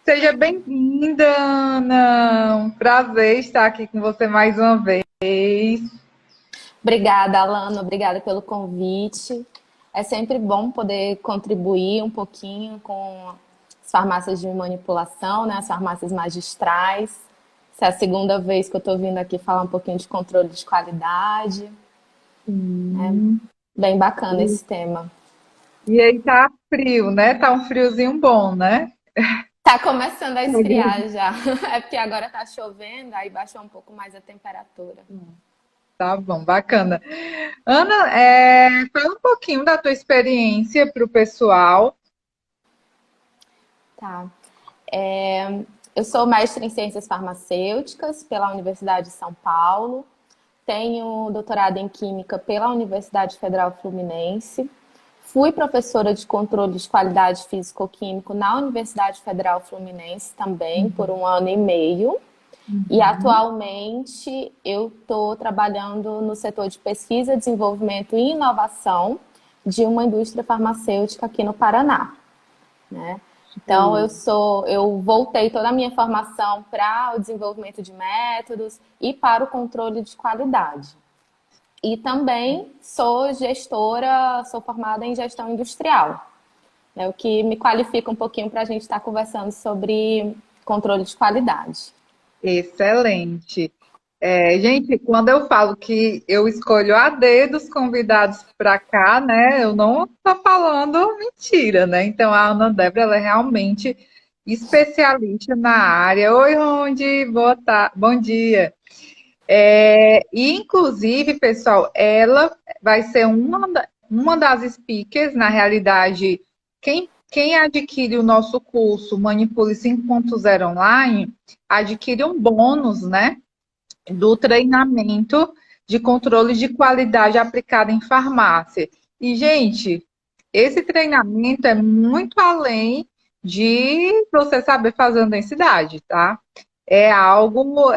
Seja bem-vinda, Ana. Um prazer estar aqui com você mais uma vez. Obrigada, Alana. Obrigada pelo convite. É sempre bom poder contribuir um pouquinho com as farmácias de manipulação, né? As farmácias magistrais. Essa é a segunda vez que eu estou vindo aqui falar um pouquinho de controle de qualidade. Hum. Bem bacana E, esse tema. e aí tá frio, né? Tá um friozinho bom, né? Tá começando a esfriar já. É porque agora tá chovendo, aí baixou um pouco mais a temperatura. Tá bom, bacana. Ana, fala um pouquinho da tua experiência para o pessoal. Tá. Eu sou mestre em ciências farmacêuticas pela Universidade de São Paulo. Tenho doutorado em Química pela Universidade Federal Fluminense. Fui professora de controle de qualidade físico-químico na Universidade Federal Fluminense também por 1 ano e meio. E Uhum. atualmente eu estou trabalhando no setor de pesquisa, desenvolvimento e inovação de uma indústria farmacêutica aqui no Paraná, né? Então eu voltei toda a minha formação para o desenvolvimento de métodos e para o controle de qualidade. E também sou gestora, sou formada em gestão industrial, né, o que me qualifica um pouquinho para a gente estar conversando sobre controle de qualidade. Excelente. Gente, quando eu falo que eu escolho a dedo os convidados para cá, né? Eu não estou falando mentira, né? Então a Ana Débora, ela é realmente especialista na área. Oi, Rondi, bom dia. E inclusive, pessoal, ela vai ser uma das speakers, na realidade, quem adquire o nosso curso Manipule 5.0 online, adquire um bônus, né? Do treinamento de controle de qualidade aplicada em farmácia. E, gente, esse treinamento é muito além de você saber fazer uma densidade, tá? É algo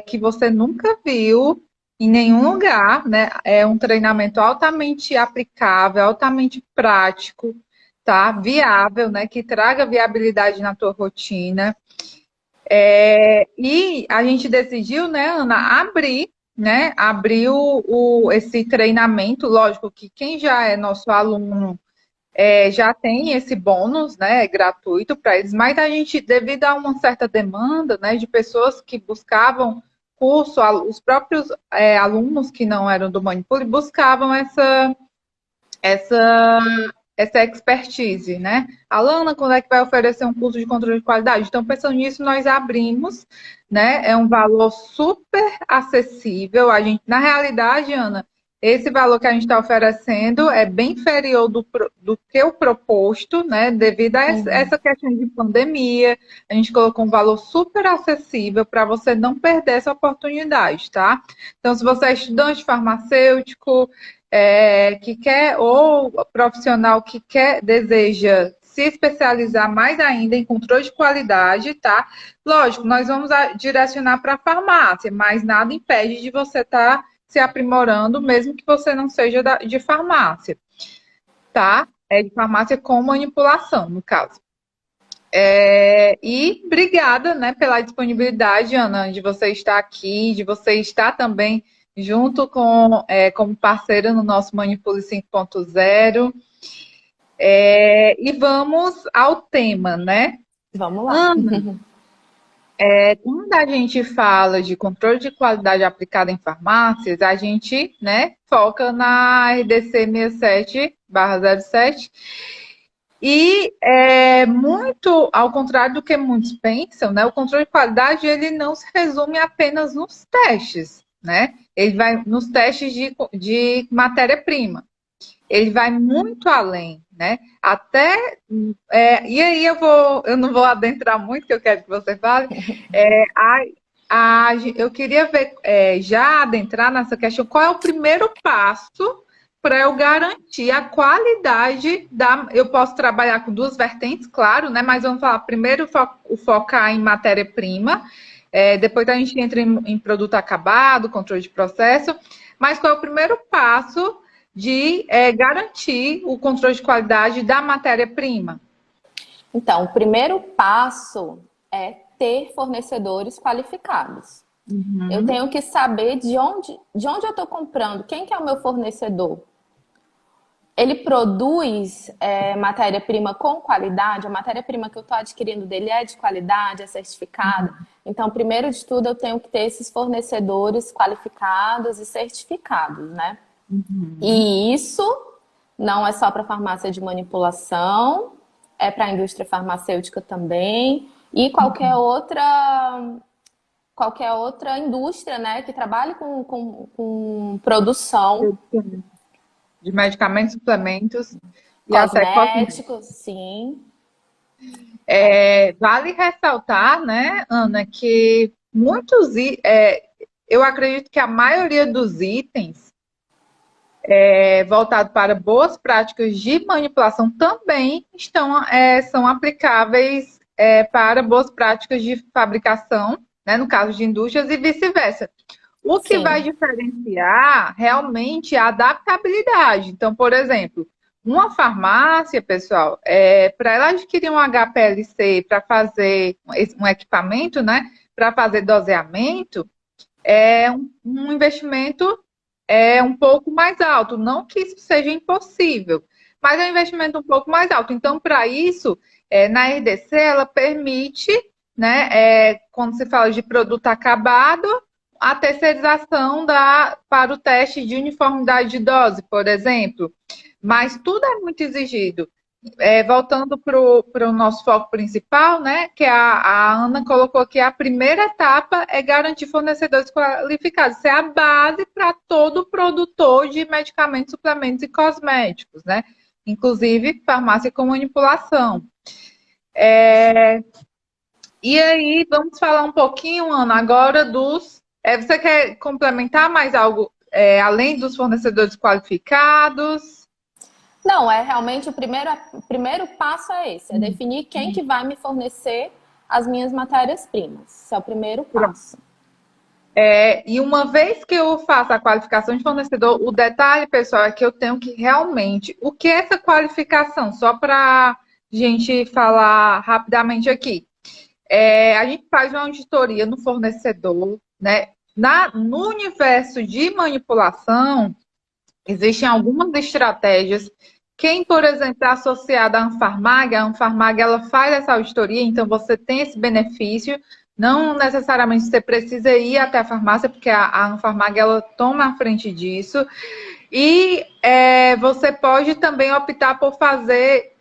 que você nunca viu em nenhum lugar, né? É um treinamento altamente aplicável, altamente prático, tá? Viável, né? Que traga viabilidade na tua rotina. E a gente decidiu, né, Ana, abrir esse treinamento. Lógico que quem já é nosso aluno já tem esse bônus, né, gratuito para eles, mas a gente, devido a uma certa demanda, né, de pessoas que buscavam curso, os próprios alunos que não eram do Manipule buscavam essa essa expertise, né? Alana, quando é que vai oferecer um curso de controle de qualidade? Então, pensando nisso, nós abrimos, né? É um valor super acessível. A gente, na realidade, Ana, esse valor que a gente está oferecendo é bem inferior do que o proposto, né? Devido a essa questão de pandemia, a gente colocou um valor super acessível para você não perder essa oportunidade, tá? Então, se você é estudante farmacêutico, que quer, ou profissional que quer, deseja se especializar mais ainda em controle de qualidade, tá? Lógico, nós vamos direcionar para a farmácia, mas nada impede de você estar se aprimorando, mesmo que você não seja de farmácia, tá? É de farmácia com manipulação, no caso. E obrigada, né, pela disponibilidade, Ana, de você estar aqui, de você estar também junto como parceira no nosso Manipule 5.0. E vamos ao tema, né? Vamos lá. Ana, quando a gente fala de controle de qualidade aplicada em farmácias, a gente, né, foca na RDC 67/07. E muito ao contrário do que muitos pensam, né? O controle de qualidade ele não se resume apenas nos testes, né? Ele vai nos testes de matéria-prima. Ele vai muito além, né? E aí eu não vou adentrar muito, que eu quero que você fale. Eu queria ver, já adentrar nessa questão, qual é o primeiro passo para eu garantir a qualidade da. Eu posso trabalhar com duas vertentes, claro, né? Mas vamos falar primeiro focar em matéria-prima, depois a gente entra em produto acabado, controle de processo. Mas qual é o primeiro passo de garantir o controle de qualidade da matéria-prima? Então, o primeiro passo é ter fornecedores qualificados. Eu Uhum. tenho que saber de onde eu estou comprando, quem que é o meu fornecedor. Ele produz matéria-prima com qualidade, a matéria-prima que eu estou adquirindo dele é de qualidade, é certificada. Então, primeiro de tudo, eu tenho que ter esses fornecedores qualificados e certificados, né? Uhum. E isso não é só para farmácia de manipulação, é para a indústria farmacêutica também e qualquer outra indústria, né, que trabalhe com produção, De medicamentos, suplementos e até cosméticos. cosméticos, sim. Vale ressaltar, né, Ana, que eu acredito que a maioria dos itens voltado para boas práticas de manipulação também são aplicáveis para boas práticas de fabricação, né, no caso de indústrias e vice-versa. O que vai Sim, diferenciar realmente é a adaptabilidade. Então, por exemplo, uma farmácia, pessoal, para ela adquirir um HPLC para fazer um equipamento, né, para fazer doseamento, é um investimento um pouco mais alto. Não que isso seja impossível, mas é um investimento um pouco mais alto. Então, para isso, na RDC, ela permite, né, quando se fala de produto acabado, a terceirização para o teste de uniformidade de dose, por exemplo. Mas tudo é muito exigido. Voltando para o nosso foco principal, né, que a Ana colocou que a primeira etapa é garantir fornecedores qualificados. Isso é a base para todo produtor de medicamentos, suplementos e cosméticos, né? Inclusive farmácia com manipulação. E aí, vamos falar um pouquinho, Ana, agora dos. Você quer complementar mais algo além dos fornecedores qualificados? não, é realmente o primeiro passo é esse, é definir quem que vai me fornecer as minhas matérias-primas. Esse é o primeiro passo. E uma vez que eu faço a qualificação de fornecedor, o detalhe, pessoal, é que eu tenho que realmente. O que é essa qualificação? Só para a gente falar rapidamente aqui. A gente faz uma auditoria no fornecedor, né? No universo de manipulação, existem algumas estratégias. Quem, por exemplo, é associado à Anfarmag, a Anfarmag ela faz essa auditoria, então você tem esse benefício. Não necessariamente você precisa ir até a farmácia, porque a Anfarmag ela toma a frente disso. E você pode também optar por fazer.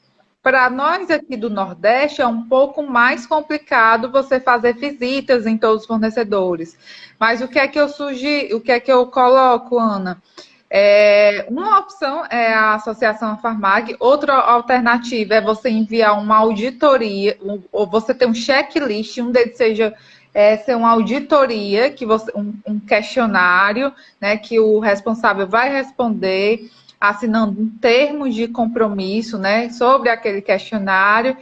Para nós aqui do Nordeste é um pouco mais complicado você fazer visitas em todos os fornecedores. Mas o que é que eu sugiro, o que é que eu coloco, Ana? Uma opção é a Associação Farmag, outra alternativa é você enviar uma auditoria, ou você ter um checklist, um deles seja ser uma auditoria, um questionário, né, que o responsável vai responder, assinando um termo de compromisso, né, sobre aquele questionário,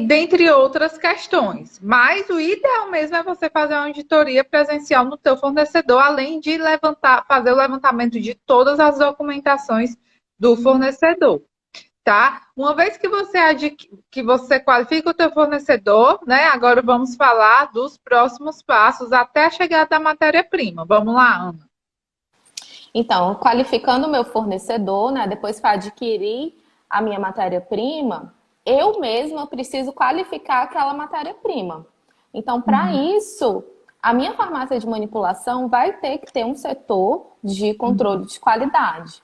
dentre outras questões. Mas o ideal mesmo é você fazer uma auditoria presencial no teu fornecedor, além de fazer o levantamento de todas as documentações do fornecedor, tá? Uma vez que você qualifica o teu fornecedor, né? Agora vamos falar dos próximos passos até a chegada da matéria-prima. Vamos lá, Ana. Então, qualificando o meu fornecedor, né, depois que eu adquirir a minha matéria-prima, eu mesma preciso qualificar aquela matéria-prima. Então, para isso, a minha farmácia de manipulação vai ter que ter um setor de controle de qualidade.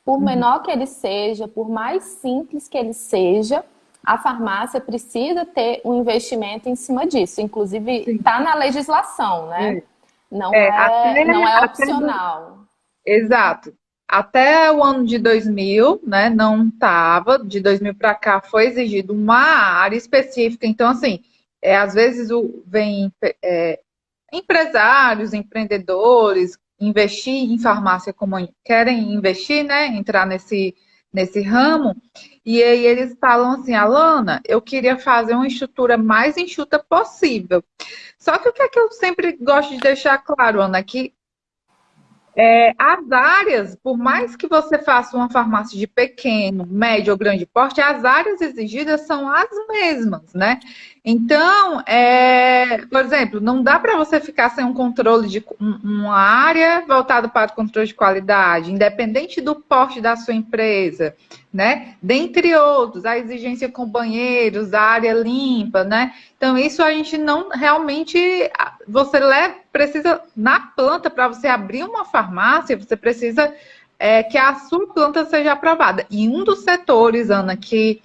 Por menor que ele seja, por mais simples que ele seja, a farmácia precisa ter um investimento em cima disso. Inclusive, Sim. está na legislação, né? É, Não é, não é até opcional. exato. Até o ano de 2000, né, não estava. De 2000 para cá foi exigido uma área específica. Então, assim, às vezes vem empresários, empreendedores, investir em farmácia como querem investir, né, entrar nesse ramo. E aí eles falam assim, Alana, eu queria fazer uma estrutura mais enxuta possível. Só que o que é que eu sempre gosto de deixar claro, Ana, que as áreas, por mais que você faça uma farmácia de pequeno, médio ou grande porte, as áreas exigidas são as mesmas, né? Então, por exemplo, não dá para você ficar sem um controle de uma área voltada para o controle de qualidade, independente do porte da sua empresa, né? Dentre outros, a exigência com banheiros, a área limpa, né? Então, isso a gente não realmente. Você precisa, na planta, para você abrir uma farmácia, você precisa que a sua planta seja aprovada. E um dos setores, Ana, que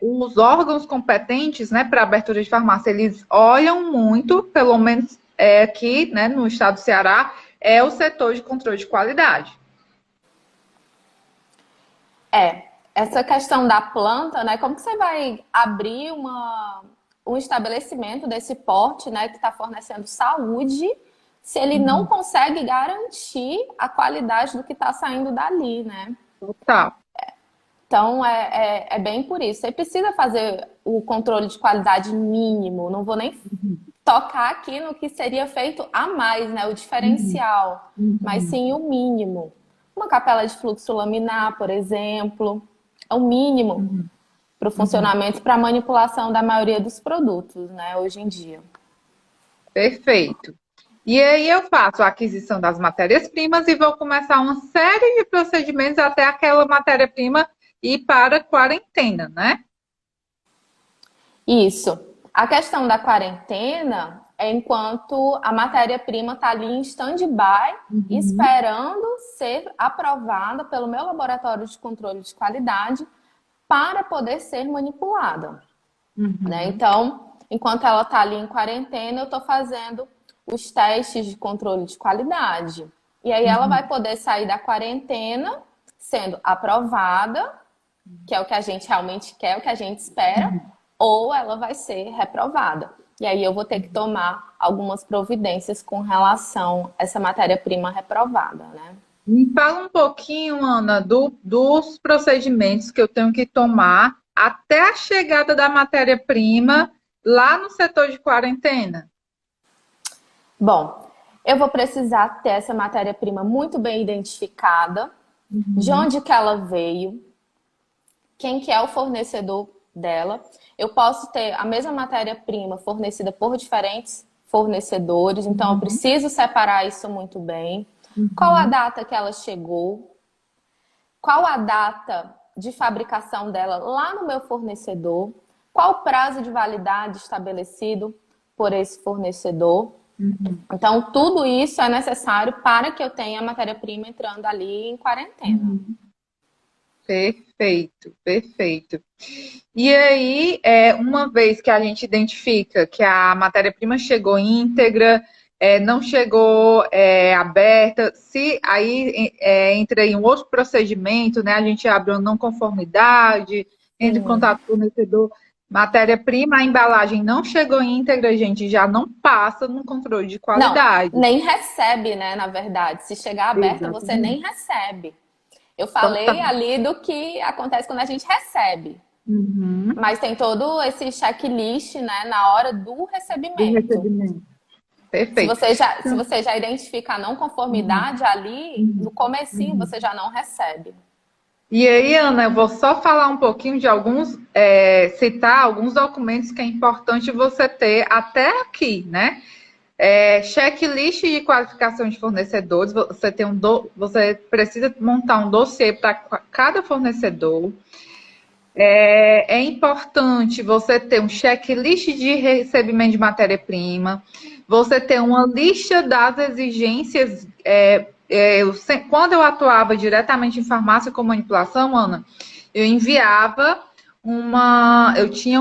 os órgãos competentes, né, para abertura de farmácia, eles olham muito, pelo menos aqui, né, no estado do Ceará, é o setor de controle de qualidade. Essa questão da planta, né, como que você vai abrir um estabelecimento desse porte, né, que está fornecendo saúde, se ele não consegue garantir a qualidade do que está saindo dali, né? Tá. Então, é bem por isso. Você precisa fazer o controle de qualidade mínimo. Não vou nem tocar aqui no que seria feito a mais, né? O diferencial. Mas sim o mínimo. Uma capela de fluxo laminar, por exemplo, é o mínimo para o funcionamento, para a manipulação da maioria dos produtos, né? Hoje em dia. Perfeito. E aí eu faço a aquisição das matérias-primas e vou começar uma série de procedimentos até aquela matéria-prima ir para a quarentena, né? Isso. A questão da quarentena é enquanto a matéria-prima está ali em stand-by, esperando ser aprovada pelo meu laboratório de controle de qualidade para poder ser manipulada. Né? Então, enquanto ela está ali em quarentena, eu estou fazendo os testes de controle de qualidade. E aí ela vai poder sair da quarentena sendo aprovada, que é o que a gente realmente quer, o que a gente espera, ou ela vai ser reprovada. E aí eu vou ter que tomar algumas providências com relação a essa matéria-prima reprovada, né? Me fala um pouquinho, Ana, dos procedimentos que eu tenho que tomar até a chegada da matéria-prima lá no setor de quarentena. Bom, eu vou precisar ter essa matéria-prima muito bem identificada, de onde que ela veio, quem que é o fornecedor dela. Eu posso ter a mesma matéria-prima fornecida por diferentes fornecedores, então eu preciso separar isso muito bem. Qual a data que ela chegou? Qual a data de fabricação dela lá no meu fornecedor? Qual o prazo de validade estabelecido por esse fornecedor? Então, tudo isso é necessário para que eu tenha a matéria-prima entrando ali em quarentena. Perfeito, perfeito. E aí, uma vez que a gente identifica que a matéria-prima chegou íntegra, não chegou aberta, se aí entra em um outro procedimento, né? A gente abre uma não conformidade, entra em contato com o fornecedor, matéria-prima, a embalagem não chegou íntegra, a gente já não passa no controle de Não, qualidade. nem recebe, né? Na verdade, se chegar aberta, você nem recebe. Eu falei ali do que acontece quando a gente recebe. Mas tem todo esse checklist, né, na hora do recebimento. Perfeito. Se você já identifica a não conformidade ali, no comecinho você já não recebe. E aí, Ana, eu vou só falar um pouquinho de alguns, citar alguns documentos que é importante você ter até aqui, né? Checklist de qualificação de fornecedores, você precisa montar um dossiê para cada fornecedor. É importante você ter um checklist de recebimento de matéria-prima, você ter uma lista das exigências. Quando eu atuava diretamente em farmácia com manipulação, Ana, eu enviava eu tinha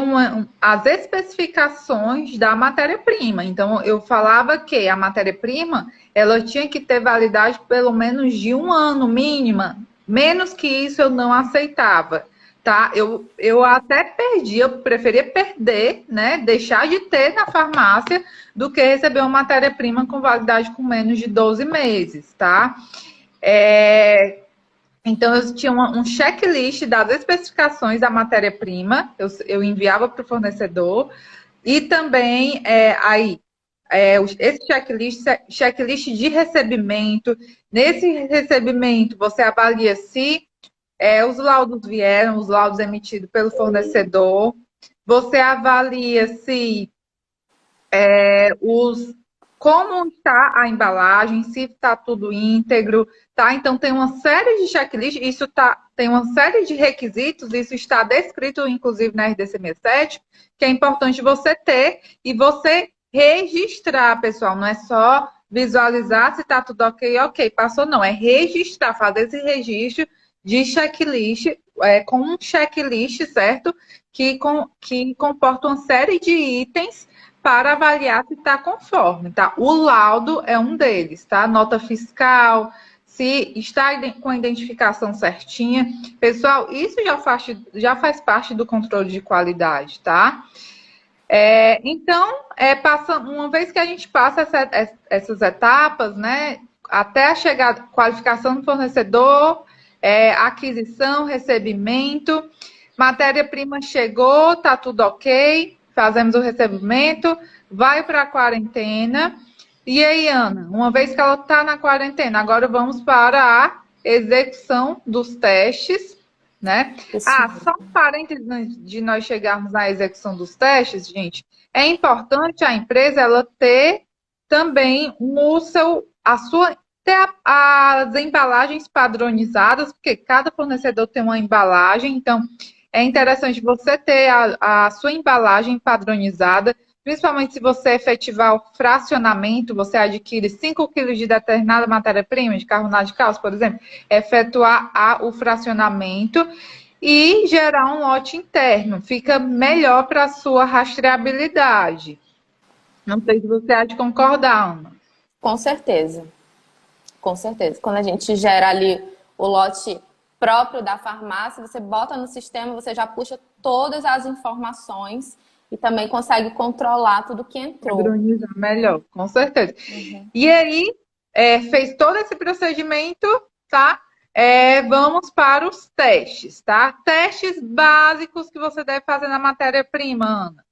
as especificações da matéria-prima. Então, eu falava que a matéria-prima ela tinha que ter validade pelo menos de 1 ano mínima. Menos que isso eu não aceitava. Tá? Eu até perdi, eu preferia perder, né? Deixar de ter na farmácia do que receber uma matéria-prima com validade com menos de 12 meses, tá? Então, eu tinha um checklist das especificações da matéria-prima, eu enviava para o fornecedor, e também esse checklist de recebimento. Nesse recebimento, você avalia se os laudos vieram, os laudos emitidos pelo fornecedor. você avalia se os como está a embalagem, se está tudo íntegro, tá? Então tem uma série de checklists, tem uma série de requisitos, isso está descrito inclusive na RDC 67, que é importante você ter e você registrar, pessoal, não é só visualizar se está tudo ok, passou, não, é registrar, fazer esse registro de checklist, com um checklist, certo? Que comporta uma série de itens para avaliar se está conforme, tá? O laudo é um deles, tá? Nota fiscal, se está com a identificação certinha. Pessoal, isso já faz parte do controle de qualidade, tá? Então, uma vez que a gente passa essas etapas, né? Até a chegada, qualificação do fornecedor, aquisição, recebimento, matéria-prima chegou, tá tudo ok, fazemos o recebimento, vai para a quarentena. E aí, Ana, uma vez que ela está na quarentena, agora vamos para a execução dos testes, né? Só um parênteses antes de nós chegarmos na execução dos testes, gente. É importante a empresa ela ter também ter as embalagens padronizadas, porque cada fornecedor tem uma embalagem, então é interessante você ter a sua embalagem padronizada, principalmente se você efetivar o fracionamento, você adquire 5 quilos de determinada matéria-prima, de carbonato de cálcio, por exemplo, efetuar o fracionamento e gerar um lote interno. Fica melhor para a sua rastreabilidade. Não sei se você há de concordar, Ana. Com certeza. Com certeza. Quando a gente gera ali o lote próprio da farmácia, você bota no sistema, você já puxa todas as informações e também consegue controlar tudo que entrou. Padronizar melhor, com certeza. Uhum. E aí, fez todo esse procedimento, tá? Vamos para os testes, tá? Testes básicos que você deve fazer na matéria-prima, Ana.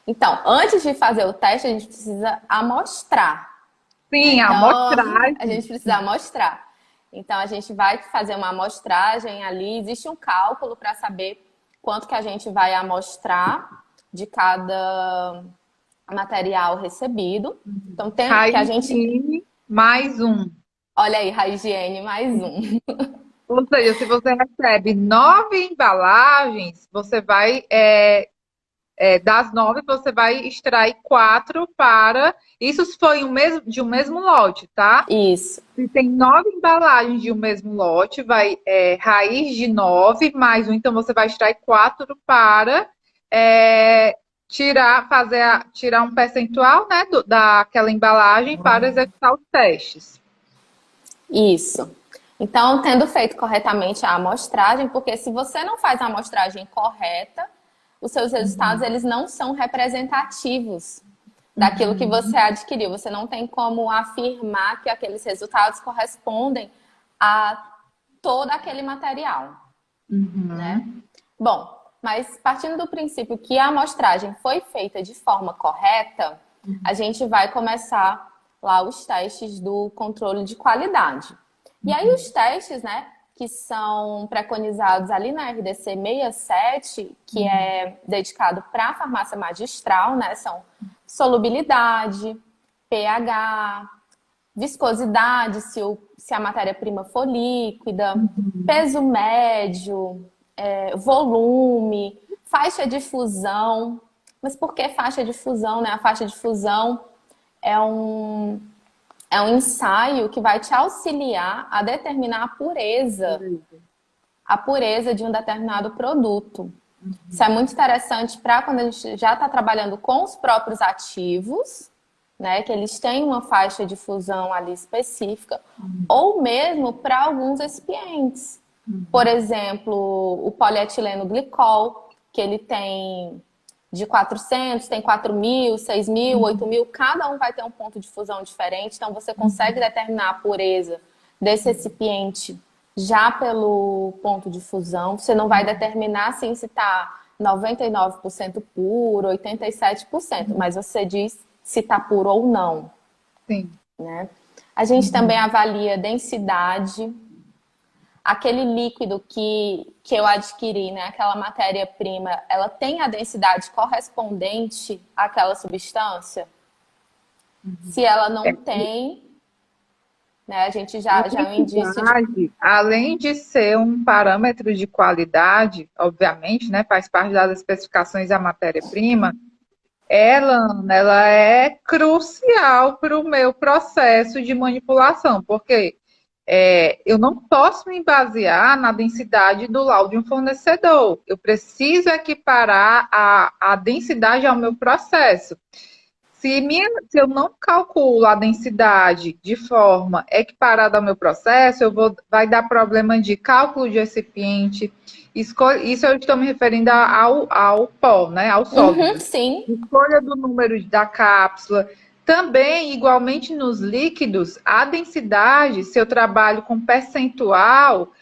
Então, antes de fazer o teste, a gente precisa amostrar. Sim, então, amostragem. A gente precisa amostrar. Então, a gente vai fazer uma amostragem ali. Existe um cálculo para saber quanto que a gente vai amostrar de cada material recebido. Então, tem que a gente... mais um. Olha aí, Raigiene, mais um. Ou seja, se você recebe 9 embalagens, você vai... das 9, você vai extrair 4 para... Isso se foi de um mesmo lote, tá? Isso. Se tem 9 embalagens de um mesmo lote, vai raiz de 9 mais um. Então, você vai extrair 4 para tirar um percentual, né, daquela embalagem para executar os testes. Isso. Então, tendo feito corretamente a amostragem, porque se você não faz a amostragem correta, os seus resultados eles não são representativos daquilo que você adquiriu. Você não tem como afirmar que aqueles resultados correspondem a todo aquele material. Né? Bom, mas partindo do princípio que a amostragem foi feita de forma correta, a gente vai começar lá os testes do controle de qualidade. E aí os testes, né, que são preconizados ali na RDC 67, que é dedicado para a farmácia magistral, né, são solubilidade, pH, viscosidade, se a matéria-prima for líquida, peso médio, volume, faixa de fusão. Mas por que faixa de fusão, né? A faixa de fusão é um ensaio que vai te auxiliar a determinar a pureza de um determinado produto. Isso é muito interessante para quando a gente já está trabalhando com os próprios ativos, né, que eles têm uma faixa de fusão ali específica, ou mesmo para alguns excipientes. Por exemplo, o polietileno glicol, que ele tem de 400, tem 4.000, 6.000, 8.000, cada um vai ter um ponto de fusão diferente, então você consegue determinar a pureza desse recipiente já pelo ponto de fusão. Você não vai determinar assim se está 99% puro, 87%, mas você diz se está puro ou não. Sim. Né? A gente também avalia densidade, aquele líquido que eu adquiri, né, aquela matéria-prima, ela tem a densidade correspondente àquela substância? Se ela não tem, né, a gente A já é um indício de... densidade, além de ser um parâmetro de qualidade, obviamente, né, faz parte das especificações da matéria-prima, ela é crucial para o meu processo de manipulação, porque eu não posso me basear na densidade do laudo de um fornecedor. Eu preciso equiparar a densidade ao meu processo. Se eu não calculo a densidade de forma equiparada ao meu processo, vai dar problema de cálculo de recipiente. Isso eu estou me referindo ao pó, né, ao Uhum, sólido. sim. Escolha do número da cápsula. Também, igualmente nos líquidos, a densidade, se eu trabalho com percentual,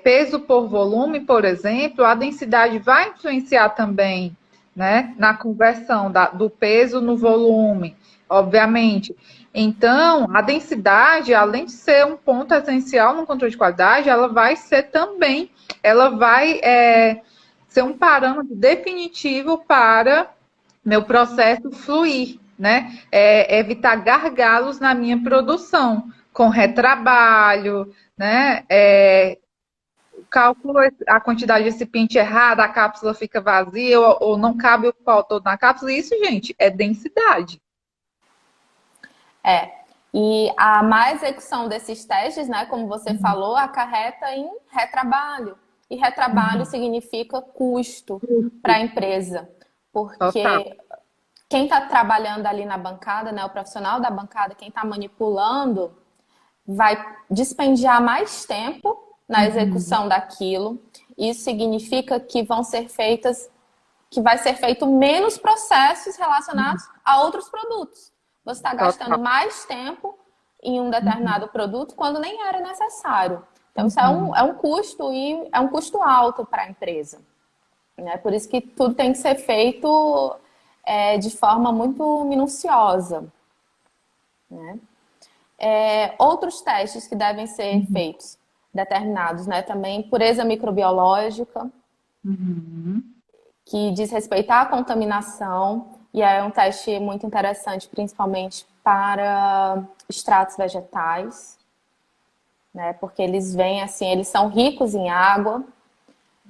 peso por volume, por exemplo, a densidade vai influenciar também, né, na conversão do peso no volume, obviamente. Então, a densidade, além de ser um ponto essencial no controle de qualidade, ela vai ser também, ela vai ser um parâmetro definitivo para meu processo fluir, né? Evitar gargalos na minha produção, com retrabalho, né? Calculo a quantidade de recipiente errada, a cápsula fica vazia ou não cabe o pó todo na cápsula. Isso, gente, é densidade. É. E a má execução desses testes, né, como você falou, acarreta em retrabalho. E retrabalho significa custo para a empresa. Total. Porque quem está trabalhando ali na bancada, né, o profissional da bancada, quem está manipulando, vai dispendiar mais tempo na execução daquilo. Isso significa que que vai ser feito menos processos relacionados a outros produtos. Você está gastando mais tempo em um determinado produto quando nem era necessário. Então, isso é um custo e é um custo alto para a empresa. Né? Por isso que tudo tem que ser feito de forma muito minuciosa. Né? Outros testes que devem ser feitos, determinados, né? Também pureza microbiológica, que diz respeito à contaminação, e é um teste muito interessante, principalmente para extratos vegetais, né? Porque eles vêm assim, eles são ricos em água,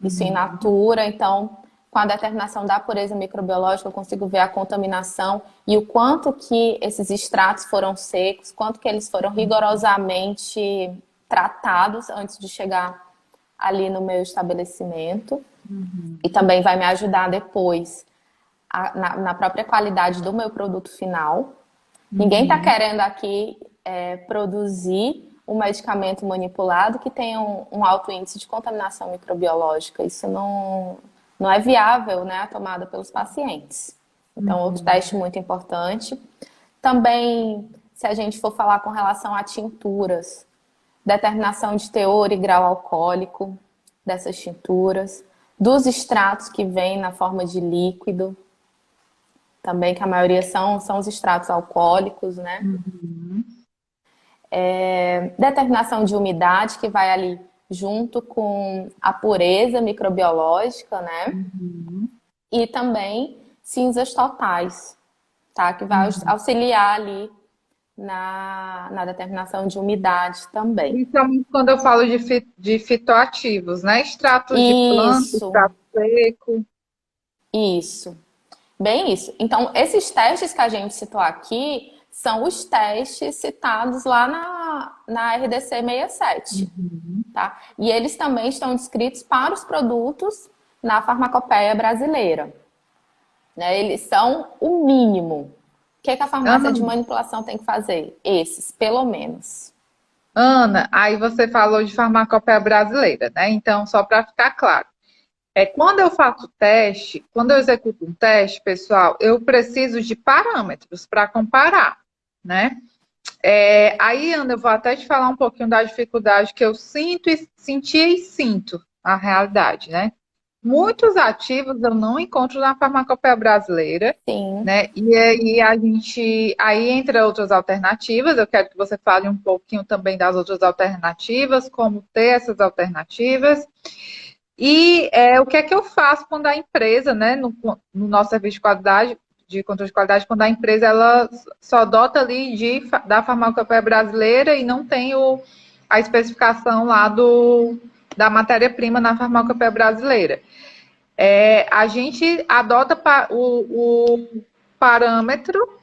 isso in natura, então com a determinação da pureza microbiológica, eu consigo ver a contaminação e o quanto que esses extratos foram secos, quanto que eles foram rigorosamente tratados antes de chegar ali no meu estabelecimento. E também vai me ajudar depois na própria qualidade do meu produto final. Ninguém está querendo aqui produzir um medicamento manipulado que tenha um alto índice de contaminação microbiológica. Isso não é viável, né, a tomada pelos pacientes. Então, outro teste muito importante. Também, se a gente for falar com relação a tinturas, determinação de teor e grau alcoólico dessas tinturas, dos extratos que vêm na forma de líquido, também que a maioria são os extratos alcoólicos, né? Determinação de umidade, que vai ali junto com a pureza microbiológica, né? E também cinzas totais, tá? Que vai auxiliar ali na determinação de umidade também. Principalmente quando eu falo de fitoativos, né? Extratos de planta, Isso, extrato seco. isso. Bem isso. Então, esses testes que a gente citou aqui são os testes citados lá na RDC 67, tá? E eles também estão descritos para os produtos na farmacopeia brasileira. Né? Eles são o mínimo. O que a farmácia de manipulação tem que fazer? Esses, pelo menos. Ana, aí você falou de farmacopeia brasileira, né? Então, só para ficar claro, quando eu faço teste, quando eu executo um teste, pessoal, eu preciso de parâmetros para comparar, né? Aí, Ana, eu vou até te falar um pouquinho da dificuldade que eu sinto e sentia e sinto a realidade, né? muitos ativos eu não encontro na farmacopeia brasileira, Sim. né? E aí aí entre outras alternativas, eu quero que você fale um pouquinho também das outras alternativas, como ter essas alternativas. E o que é que eu faço quando a empresa, né, no nosso serviço de qualidade, de controle de qualidade, quando a empresa ela só dota ali da farmacopeia brasileira e não tem a especificação lá da matéria-prima na farmacopeia brasileira. A gente adota o parâmetro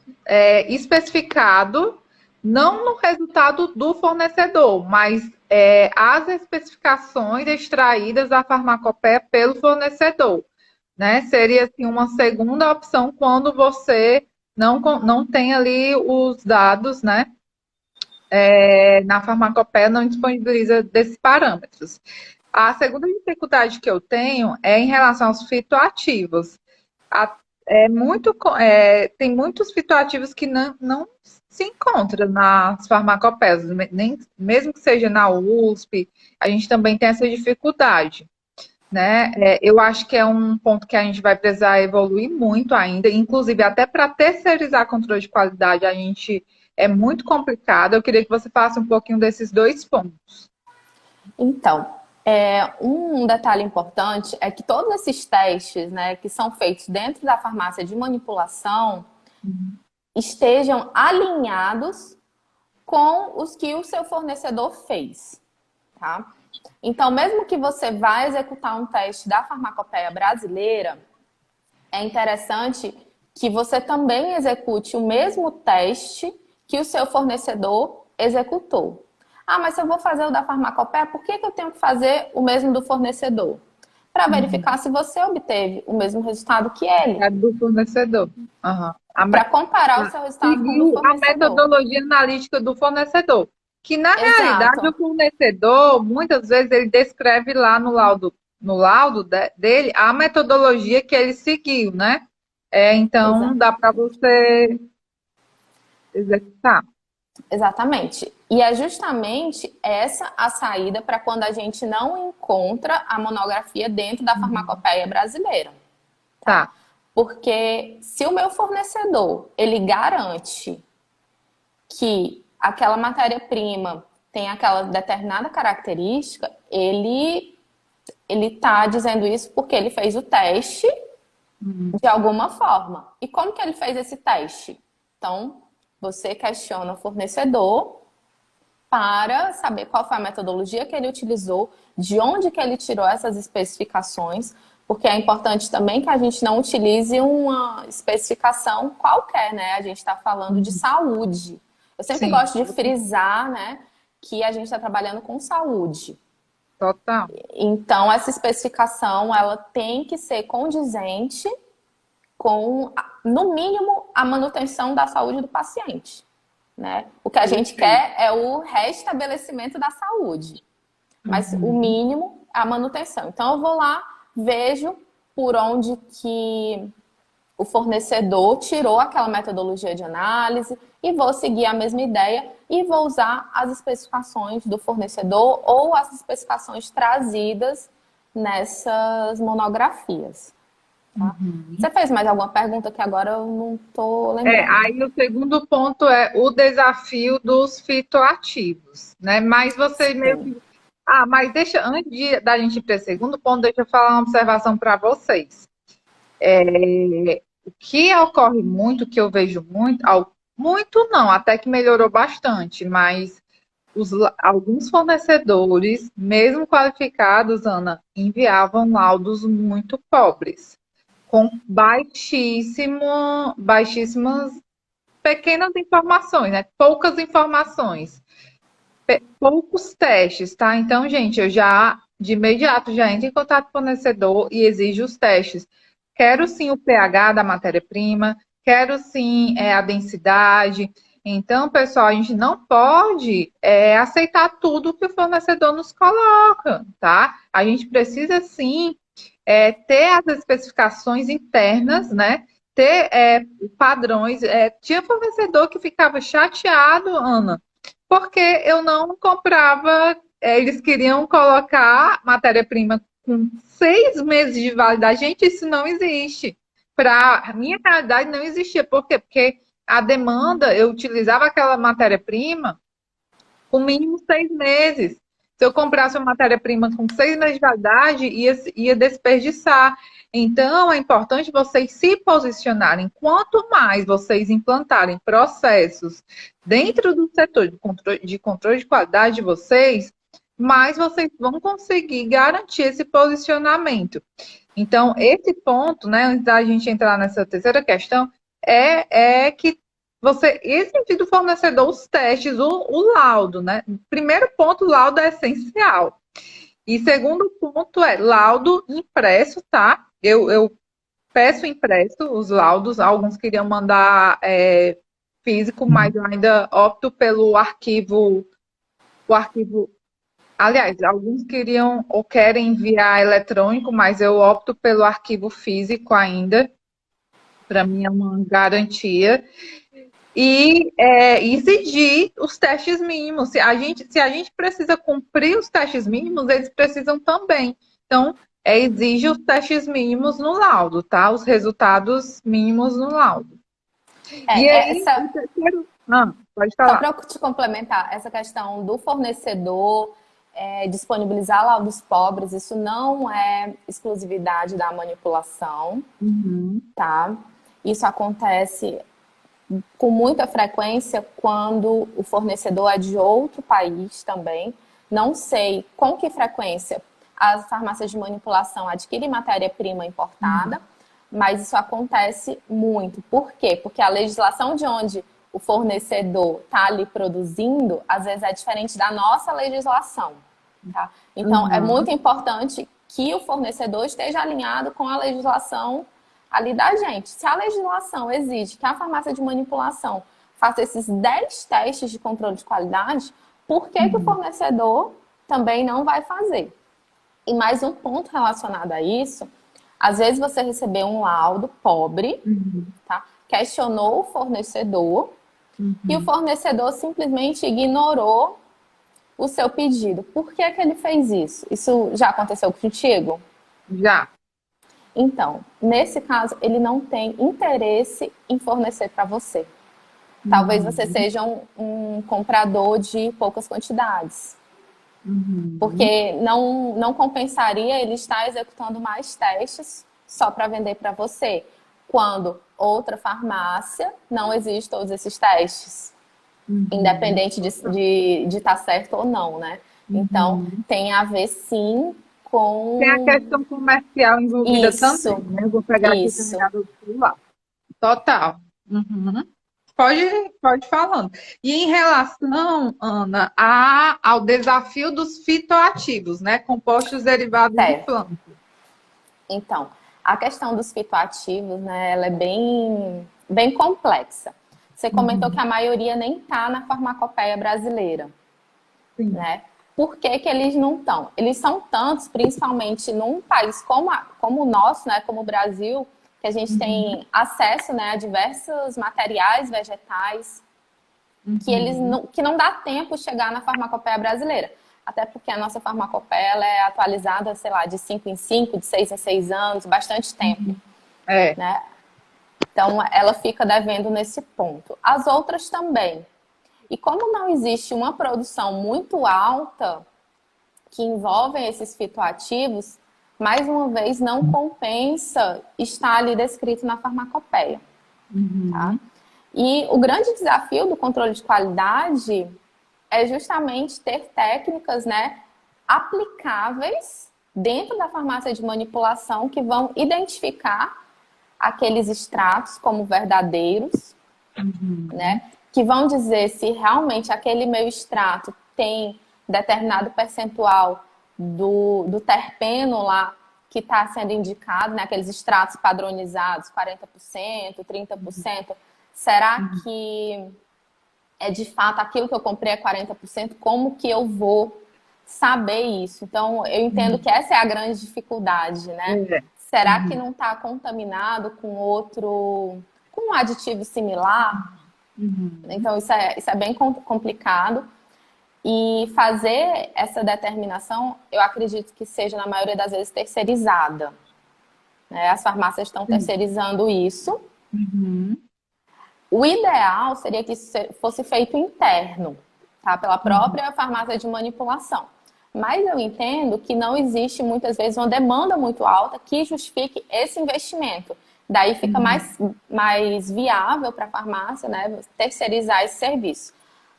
especificado, não no resultado do fornecedor, mas as especificações extraídas da farmacopeia pelo fornecedor. Né? Seria assim, uma segunda opção quando você não tem ali os dados, né? Na farmacopeia não disponibiliza desses parâmetros. A segunda dificuldade que eu tenho é em relação aos fitoativos. Tem muitos fitoativos que não se encontram nas farmacopeias, nem, mesmo que seja na USP, a gente também tem essa dificuldade. Né? Eu acho que é um ponto que a gente vai precisar evoluir muito ainda, inclusive até para terceirizar controle de qualidade, a gente é muito complicado. Eu queria que você falasse um pouquinho desses dois pontos. Então, um detalhe importante é que todos esses testes, né, que são feitos dentro da farmácia de manipulação estejam alinhados com os que o seu fornecedor fez, tá? Então, mesmo que você vá executar um teste da farmacopeia brasileira, é interessante que você também execute o mesmo teste que o seu fornecedor executou. Ah, mas se eu vou fazer o da farmacopeia, por que eu tenho que fazer o mesmo do fornecedor? Para verificar se você obteve o mesmo resultado que ele. É do fornecedor. Uhum. Para comparar o seu resultado com o do Seguiu a fornecedor. metodologia analítica do fornecedor. Que, na realidade, o Exato. fornecedor, muitas vezes, ele descreve lá no laudo dele a metodologia que ele seguiu, né? Então, dá para você executar. Exatamente. E é justamente essa a saída para quando a gente não encontra a monografia dentro da farmacopeia brasileira. Tá. Porque se o meu fornecedor, ele garante que aquela matéria-prima tem aquela determinada característica, ele está dizendo isso porque ele fez o teste de alguma forma. E como que ele fez esse teste? Então, você questiona o fornecedor para saber qual foi a metodologia que ele utilizou, de onde que ele tirou essas especificações, porque é importante também que a gente não utilize uma especificação qualquer, né? A gente está falando de saúde. Eu sempre Sim. gosto de frisar, né, que a gente está trabalhando com saúde. Total. Então, essa especificação, ela tem que ser condizente com, no mínimo, a manutenção da saúde do paciente. Né? O que a gente quer é o restabelecimento da saúde. Mas o mínimo é a manutenção. Então, eu vou lá, vejo por onde que o fornecedor tirou aquela metodologia de análise e vou seguir a mesma ideia e vou usar as especificações do fornecedor ou as especificações trazidas nessas monografias. Tá? Você fez mais alguma pergunta que agora eu não estou lembrando? Aí o segundo ponto é o desafio dos fitoativos, né? Mas você meio que. Mas deixa, da gente ir para esse segundo ponto, deixa eu falar uma observação para vocês. O que ocorre muito, que eu vejo muito não, até que melhorou bastante, mas alguns fornecedores, mesmo qualificados, Ana, enviavam laudos muito pobres, com baixíssimas pequenas informações, né? Poucas informações, poucos testes, tá? Então, gente, eu de imediato, já entro em contato com o fornecedor e exijo os testes. Quero sim o pH da matéria-prima, quero sim a densidade. Então, pessoal, a gente não pode aceitar tudo que o fornecedor nos coloca, tá? A gente precisa sim ter as especificações internas, né? Ter padrões. Tinha fornecedor que ficava chateado, Ana, porque eu não comprava. Eles queriam colocar matéria-prima com 6 meses de validade. Gente, isso não existe. Para a minha realidade não existia. Por quê? Porque a demanda, eu utilizava aquela matéria-prima com mínimo 6 meses. Se eu comprasse uma matéria-prima com 6 meses de validade, ia desperdiçar. Então, é importante vocês se posicionarem. Quanto mais vocês implantarem processos dentro do setor de controle de qualidade de vocês, mais vocês vão conseguir garantir esse posicionamento. Então, esse ponto, né, antes da gente entrar nessa terceira questão, é que você exigir do fornecedor os testes, o laudo, né? Primeiro ponto, laudo é essencial. E segundo ponto é laudo impresso, tá? Eu peço impresso os laudos, alguns queriam mandar físico, mas eu ainda opto pelo arquivo, o arquivo. Aliás, alguns queriam ou querem enviar eletrônico, mas eu opto pelo arquivo físico ainda. Para mim é uma garantia. E exigir os testes mínimos. Se a gente precisa cumprir os testes mínimos, eles precisam também. Então, exige os testes mínimos no laudo, tá? Os resultados mínimos no laudo. E aí, Essa, o terceiro. Ah, pode só falar. para eu te complementar, essa questão do fornecedor disponibilizar laudos pobres, isso não é exclusividade da manipulação, Uhum. tá? Isso acontece com muita frequência quando o fornecedor é de outro país também. Não sei com que frequência as farmácias de manipulação adquirem matéria-prima importada, mas isso acontece muito. Por quê? Porque a legislação de onde o fornecedor está ali produzindo, às vezes é diferente da nossa legislação. Tá? Então, é Uhum. muito importante que o fornecedor esteja alinhado com a legislação ali da gente. Se a legislação exige que a farmácia de manipulação faça esses 10 testes de controle de qualidade, por que o fornecedor também não vai fazer? E mais um ponto relacionado a isso, às vezes você recebeu um laudo pobre, tá? Questionou o fornecedor e o fornecedor simplesmente ignorou o seu pedido. Por que que ele fez isso? Isso já aconteceu contigo? Já. Então, nesse caso, ele não tem interesse em fornecer para você. Talvez você seja um comprador de poucas quantidades. Porque não compensaria ele estar executando mais testes só para vender para você, quando outra farmácia não exige todos esses testes, independente de estar certo ou não, né? Então, tem a ver sim Tem a com questão comercial envolvida também, isso, né? Eu vou pegar aqui isso. terminado do celular. Total. Uhum. Pode ir falando. E em relação, Ana, ao desafio dos fitoativos, né? Compostos derivados de Certo. plantas. Então, a questão dos fitoativos, né, ela é bem complexa. Você comentou que a maioria nem está na farmacopeia brasileira, Sim. né? Por que que eles não estão? Eles são tantos, principalmente num país como o nosso, né, como o Brasil, que a gente tem acesso, né, a diversos materiais vegetais que não dá tempo chegar na farmacopeia brasileira. Até porque a nossa farmacopeia ela é atualizada, sei lá, de 5 em 5, de 6 em 6 anos, bastante tempo, É. né? Então, ela fica devendo nesse ponto. As outras também. E como não existe uma produção muito alta que envolvem esses fitoativos, mais uma vez não compensa estar ali descrito na farmacopeia, tá? E o grande desafio do controle de qualidade é justamente ter técnicas, né, aplicáveis dentro da farmácia de manipulação que vão identificar aqueles extratos como verdadeiros, né, que vão dizer se realmente aquele meu extrato tem determinado percentual do terpeno lá que está sendo indicado, né, aqueles extratos padronizados, 40%, 30%. Será que é de fato aquilo que eu comprei é 40%? Como que eu vou saber isso? Então, eu entendo que essa é a grande dificuldade, né? É. Será que não está contaminado com com um aditivo similar? Então, isso é bem complicado. E fazer essa determinação, eu acredito que seja, na maioria das vezes, terceirizada, né? As farmácias estão Sim. terceirizando isso. Uhum. O ideal seria que isso fosse feito interno, tá? Pela Uhum. própria farmácia de manipulação. Mas eu entendo que não existe, muitas vezes, uma demanda muito alta que justifique esse investimento. Daí fica Uhum. mais viável para a farmácia, né, terceirizar esse serviço.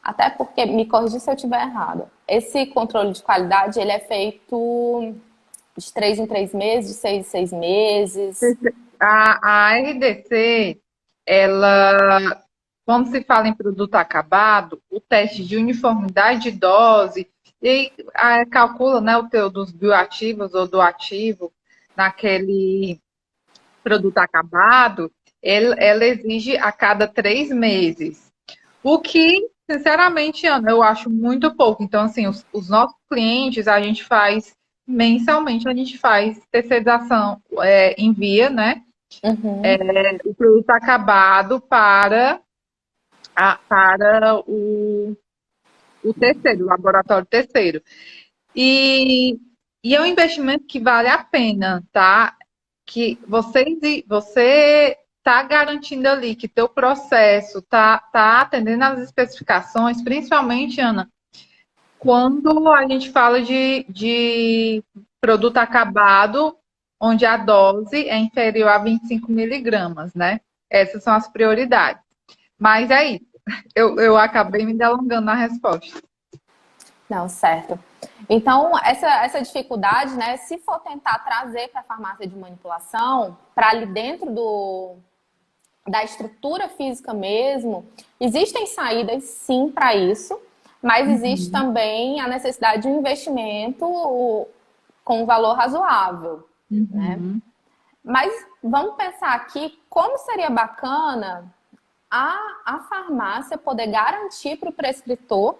Até porque, me corrija se eu estiver errado, esse controle de qualidade, ele é feito de 3 em 3 meses, de 6 em 6 meses. A RDC, ela, quando se fala em produto acabado, o teste de uniformidade de dose, e calcula, né, o teu dos bioativos ou do ativo naquele produto acabado, ela exige a cada 3 meses. O que, sinceramente, Ana, eu acho muito pouco. Então, assim, os nossos clientes, a gente faz mensalmente, a gente faz terceirização, envia, né? Uhum, O produto acabado para o terceiro, o laboratório terceiro. E, e é um investimento que vale a pena, tá? Que você está garantindo ali que teu processo tá atendendo às especificações, principalmente, Ana, quando a gente fala de produto acabado, onde a dose é inferior a 25 miligramas, né? Essas são as prioridades. Mas é isso. Eu acabei me delongando na resposta. não, certo. Então, essa dificuldade, né, se for tentar trazer para a farmácia de manipulação, para ali dentro da estrutura física mesmo, existem saídas sim para isso, mas existe Uhum, também a necessidade de um investimento com um valor razoável, né? uhum, Mas vamos pensar aqui como seria bacana a farmácia poder garantir para o prescritor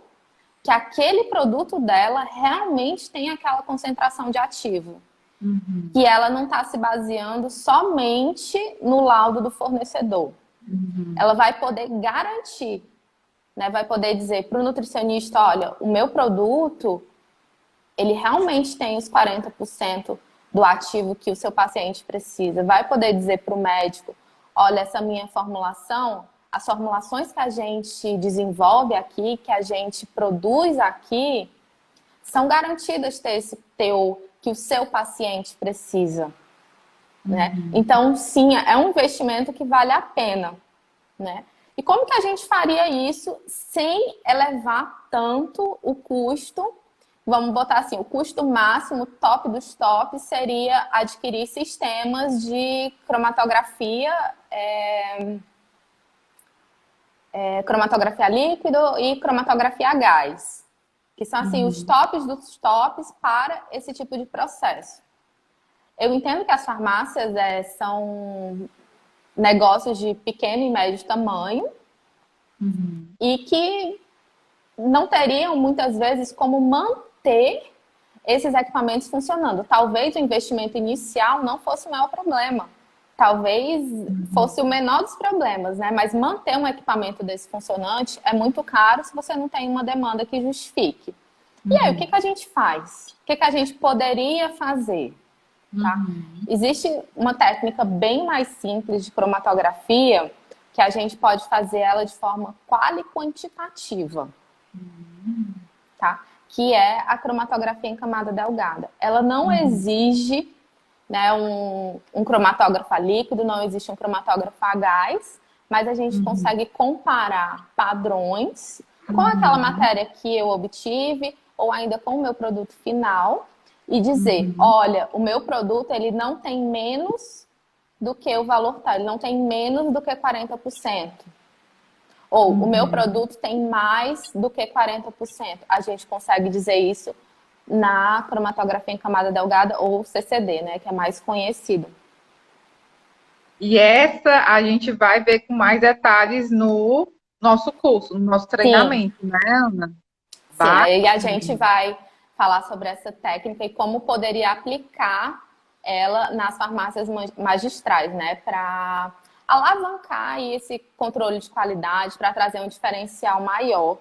que aquele produto dela realmente tem aquela concentração de ativo. uhum, Que ela não está se baseando somente no laudo do fornecedor. uhum, Ela vai poder garantir, né? Vai poder dizer para o nutricionista, olha, o meu produto, ele realmente tem os 40% do ativo que o seu paciente precisa. Vai poder dizer para o médico, olha, essa minha formulação, as formulações que a gente desenvolve aqui, que a gente produz aqui, são garantidas ter esse teor que o seu paciente precisa, né? uhum. Então, sim, é um investimento que vale a pena, né? E como que a gente faria isso sem elevar tanto o custo? Vamos botar assim, o custo máximo, top dos tops, seria adquirir sistemas de cromatografia, cromatografia líquido e cromatografia a gás, que são assim os Uhum. tops dos tops para esse tipo de processo. Eu entendo que as farmácias são negócios de pequeno e médio tamanho Uhum. e que não teriam muitas vezes como manter esses equipamentos funcionando. Talvez o investimento inicial não fosse o maior problema. Talvez Uhum. fosse o menor dos problemas, né? Mas manter um equipamento desse funcionante é muito caro se você não tem uma demanda que justifique. E aí, o que Uhum. que a gente faz? O que que a gente poderia fazer? Tá? Uhum. Existe uma técnica bem mais simples de cromatografia que a gente pode fazer ela de forma quali-quantitativa, tá? Que é a cromatografia em camada delgada. Ela não Uhum. exige, né, um cromatógrafo a líquido, não existe um cromatógrafo a gás, mas a gente Uhum. consegue comparar padrões com aquela Uhum. matéria que eu obtive ou ainda com o meu produto final e dizer, Uhum. olha, o meu produto ele não tem menos do que o valor tal, ele não tem menos do que 40%. Ou o meu Uhum. produto tem mais do que 40%. A gente consegue dizer isso na cromatografia em camada delgada ou CCD, né, que é mais conhecido. E essa a gente vai ver com mais detalhes no nosso curso, no nosso Sim, treinamento, né, Ana? sim. Aí a Bacana. gente vai falar sobre essa técnica e como poderia aplicar ela nas farmácias magistrais, né, para alavancar esse controle de qualidade, para trazer um diferencial maior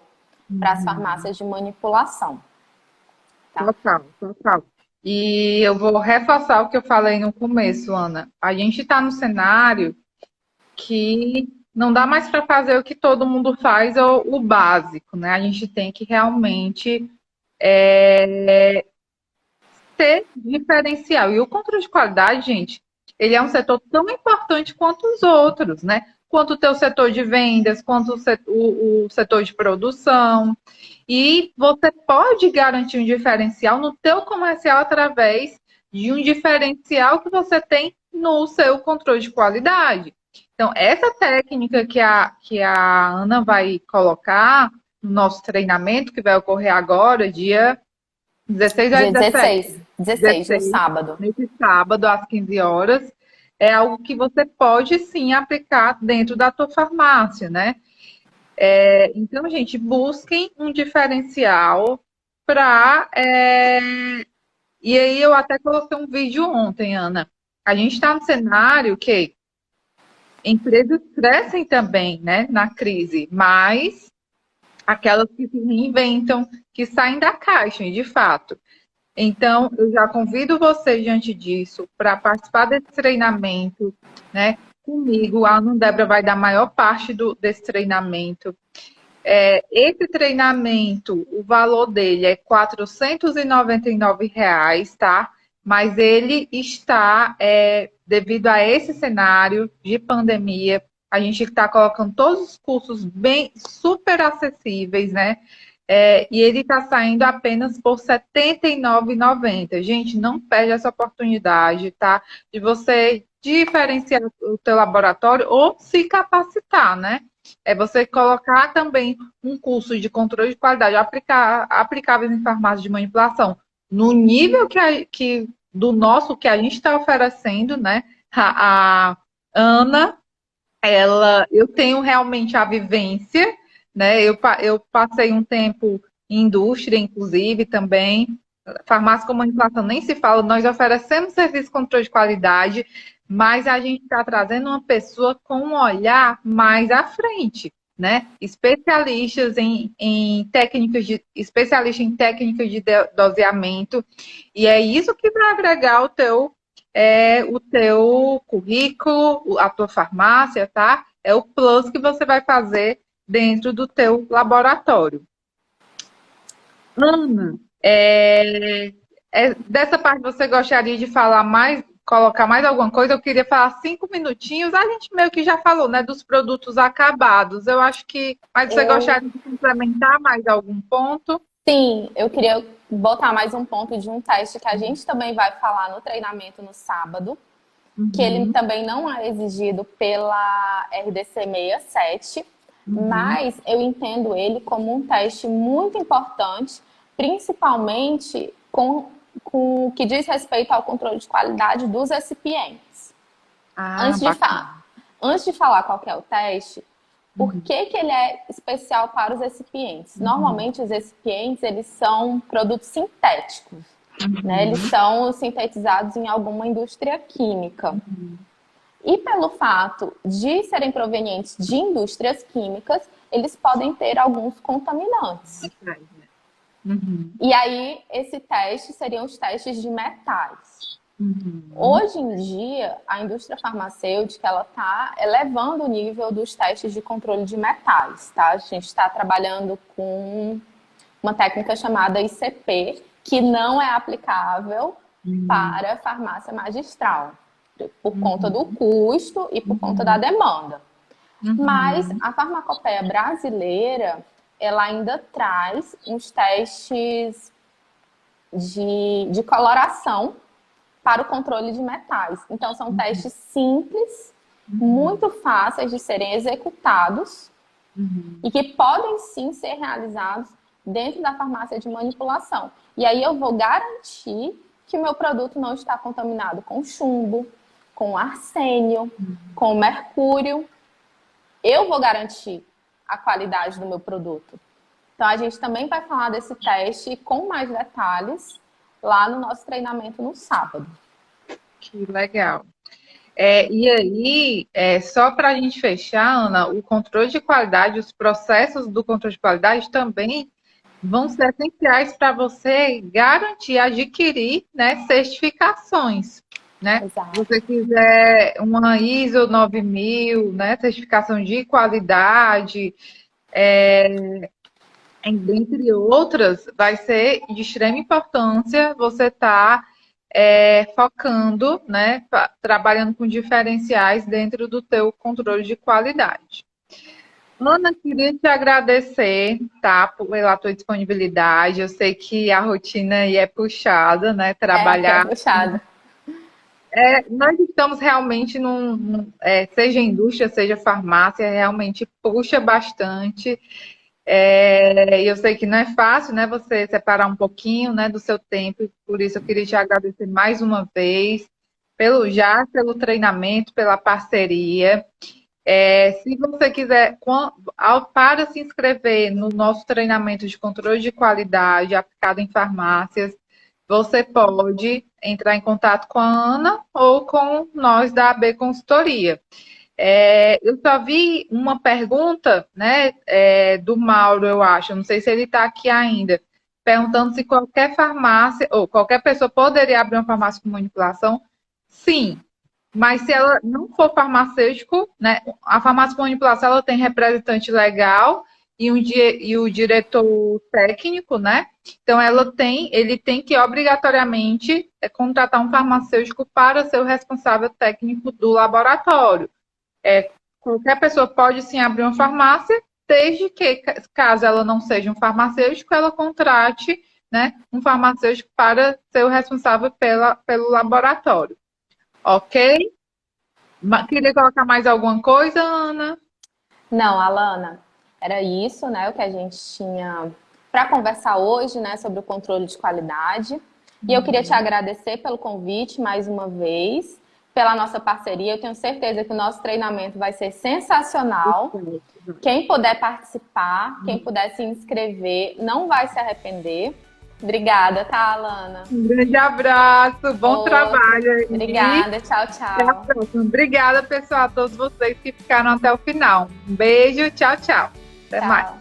para as Uhum. farmácias de manipulação, tá? Total, total. E eu vou reforçar o que eu falei no começo, Ana. A gente está no cenário que não dá mais para fazer o que todo mundo faz, o básico, né? A gente tem que realmente ter diferencial. E o controle de qualidade, gente, ele é um setor tão importante quanto os outros, né? Quanto o teu setor de vendas, quanto o setor de produção. E você pode garantir um diferencial no teu comercial através de um diferencial que você tem no seu controle de qualidade. Então, essa técnica que a Ana vai colocar no nosso treinamento, que vai ocorrer agora, dia 16 a Dia 17, 16 no 16, sábado. nesse sábado, às 15 horas, é algo que você pode sim aplicar dentro da tua farmácia, né? Então, gente, busquem um diferencial para. E aí, eu até coloquei um vídeo ontem, Ana. A gente está no cenário que empresas crescem também, né, na crise, mas aquelas que se reinventam, que saem da caixa, de fato. Então, eu já convido você, diante disso, para participar desse treinamento, né? Comigo, a Ana Débora vai dar a maior parte desse treinamento. Esse treinamento, o valor dele é R$ 499, tá? Mas ele está, devido a esse cenário de pandemia, a gente está colocando todos os cursos bem super acessíveis, né? E ele está saindo apenas por R$ 79,90. Gente, não perde essa oportunidade, tá? De você diferenciar o teu laboratório ou se capacitar, né? É você colocar também um curso de controle de qualidade aplicável em farmácia de manipulação no nível do nosso que a gente está oferecendo, né? A Ana, eu tenho realmente a vivência, né? Eu passei um tempo em indústria, inclusive, também. Farmácia com manipulação nem se fala, nós oferecemos serviço de controle de qualidade, mas a gente está trazendo uma pessoa com um olhar mais à frente, né? Especialista em técnicas de doseamento, e é isso que vai agregar o teu currículo, a tua farmácia, tá? É o plus que você vai fazer dentro do teu laboratório. Ana, dessa parte você gostaria de falar mais, colocar mais alguma coisa? Eu queria falar 5 minutinhos. A gente meio que já falou, né, dos produtos acabados. Eu acho que, mas você Eu, gostaria de complementar mais algum ponto? sim, eu queria botar mais um ponto de um teste que a gente também vai falar no treinamento no sábado, que ele Uhum, também não é exigido pela RDC 67, uhum, mas eu entendo ele como um teste muito importante, principalmente com o que diz respeito ao controle de qualidade dos recipientes. ah, Antes de, bacana. fa antes de falar qual que é o teste, por Uhum, que ele é especial para os recipientes? uhum, Normalmente, os recipientes eles são produtos sintéticos, né? Eles uhum, são sintetizados em alguma indústria química. E pelo fato de serem provenientes de indústrias químicas, eles podem ter alguns contaminantes. uhum, E aí, esse teste seriam os testes de metais. uhum, Hoje em dia, a indústria farmacêutica ela está elevando o nível dos testes de controle de metais, tá? A gente está trabalhando com uma técnica chamada ICP, que não é aplicável uhum, para farmácia magistral, por conta do uhum, custo e por conta da uhum, demanda. Mas uhum. a farmacopeia brasileira, ela ainda traz uns testes de coloração para o controle de metais. Então, são testes simples, muito fáceis de serem executados e que podem sim ser realizados dentro da farmácia de manipulação. E aí eu vou garantir que o meu produto não está contaminado com chumbo, com arsênio, com mercúrio. Eu vou garantir a qualidade do meu produto. Então, a gente também vai falar desse teste com mais detalhes lá no nosso treinamento no sábado. Que legal. E aí, só para a gente fechar, Ana, o controle de qualidade, os processos do controle de qualidade também vão ser essenciais para você garantir, adquirir, né, certificações, né? Se Exato. você quiser uma ISO 9000, né, certificação de qualidade, dentre outras, vai ser de extrema importância você estar focando, né, trabalhando com diferenciais dentro do teu controle de qualidade. Ana, queria te agradecer, tá, pela tua disponibilidade. Eu sei que a rotina aí é puxada, né, É trabalhar. puxado. Nós estamos realmente seja indústria, seja farmácia, realmente puxa bastante. Eu sei que não é fácil, né, você separar um pouquinho, né, do seu tempo, e por isso eu queria te agradecer mais uma vez pelo treinamento, pela parceria. Se você quiser, para se inscrever no nosso treinamento de controle de qualidade aplicado em farmácias, você pode entrar em contato com a Ana ou com nós da AB Consultoria. Eu só vi uma pergunta, né, do Mauro, eu acho, não sei se ele está aqui ainda, perguntando se qualquer farmácia ou qualquer pessoa poderia abrir uma farmácia com manipulação. Sim, mas se ela não for farmacêutico, né, a farmácia com manipulação ela tem representante legal e o diretor técnico, né? Então ele tem que obrigatoriamente contratar um farmacêutico para ser o responsável técnico do laboratório. Qualquer pessoa pode sim abrir uma farmácia, desde que, caso ela não seja um farmacêutico, ela contrate, né, um farmacêutico para ser o responsável pelo laboratório. Ok? Queria colocar mais alguma coisa, Ana? Não, Alana, era isso, né, o que a gente tinha para conversar hoje, né, sobre o controle de qualidade. E eu queria te agradecer pelo convite mais uma vez, pela nossa parceria. Eu tenho certeza que o nosso treinamento vai ser sensacional. Quem puder participar, quem puder se inscrever, não vai se arrepender. Obrigada, tá, Alana? Um grande abraço, bom trabalho aí. Obrigada, tchau, Até a tchau. próxima. Obrigada, pessoal, a todos vocês que ficaram até o final. Um beijo, tchau, tchau. Até mais. Tchau.